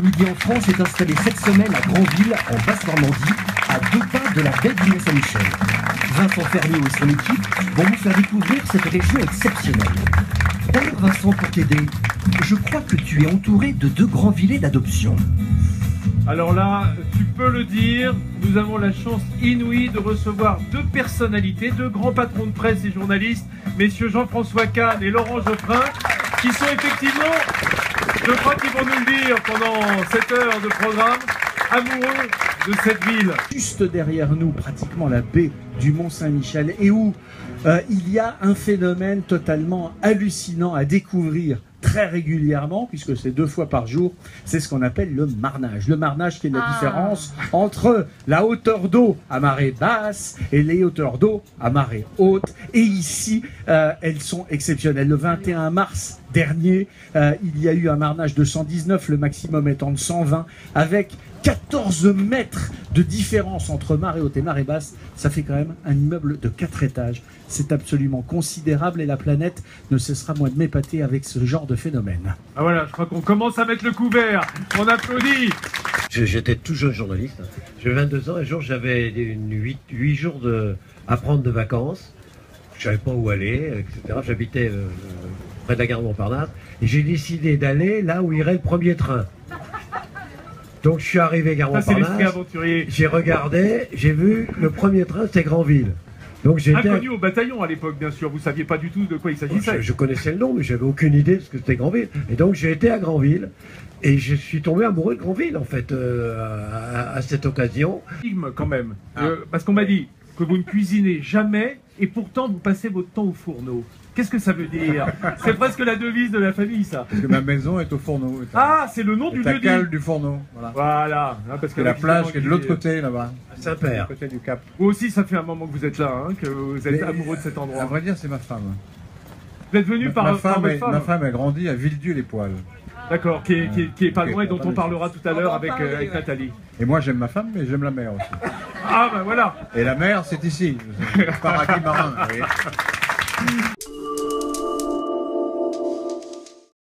Midi en France est installé cette semaine à Granville, en Basse-Normandie, à 2 pas de la baie du Mont-Saint-Michel. Vincent Fernier et son équipe vont vous faire découvrir cette région exceptionnelle. D'ailleurs, Vincent, pour t'aider, je crois que tu es entouré de 2 Grandvillais d'adoption. Alors là, tu peux le dire, nous avons la chance inouïe de recevoir 2 personnalités, 2 grands patrons de presse et journalistes, messieurs Jean-François Kahn et Laurent Geoffrin, qui sont effectivement, je crois qu'ils vont nous le dire pendant cette heure de programme, amoureux de cette ville. Juste derrière nous, pratiquement la baie du Mont-Saint-Michel, et où il y a un phénomène totalement hallucinant à découvrir très régulièrement, puisque c'est 2 fois par jour, c'est ce qu'on appelle le marnage. Le marnage qui est la différence entre la hauteur d'eau à marée basse et les hauteurs d'eau à marée haute. Et ici, elles sont exceptionnelles. Le 21 mars dernier, il y a eu un marnage de 119, le maximum étant de 120, avec 14 mètres de différence entre marée haute et marée basse. Ça fait quand même un immeuble de 4 étages. C'est absolument considérable et la planète ne cessera moins de m'épater avec ce genre de phénomène. Ah voilà, je crois qu'on commence à mettre le couvert. On applaudit. J'étais tout jeune journaliste. J'ai 22 ans et un jour j'avais 8 jours à prendre de vacances. Je savais pas où aller, etc. J'habitais près de la gare de Montparnasse et j'ai décidé d'aller là où irait le premier train. Donc je suis arrivé à gare Montparnasse, j'ai regardé, j'ai vu le premier train, c'était Granville. Donc j'étais inconnu au bataillon à l'époque, bien sûr. Vous saviez pas du tout de quoi il s'agissait. Je connaissais le nom, mais j'avais aucune idée de ce que c'était Granville. Et donc j'ai été à Granville et je suis tombé amoureux de Granville en fait à cette occasion. Quand même, parce qu'on m'a dit que vous ne cuisinez jamais et pourtant vous passez votre temps au fourneau. Qu'est-ce que ça veut dire? C'est presque la devise de la famille, ça. Parce que ma maison est au fourneau. Ah, c'est le nom du lieu. La cale du fourneau. Voilà. Parce que la plage qui est de l'autre côté, là-bas. Saint-Père. Côté du Cap. Vous aussi, ça fait un moment que vous êtes là, hein, que vous êtes amoureux de cet endroit. À vrai dire, c'est ma femme. Vous êtes venu par votre femme. Ma femme a grandi à Villedieu-les-Poils. D'accord, qui est pas loin et dont on parlera tout à l'heure avec Nathalie. Et moi, j'aime ma femme, mais j'aime la mer aussi. Ah, ben voilà. Et la mer, c'est ici. Paradis marin, vous voyez.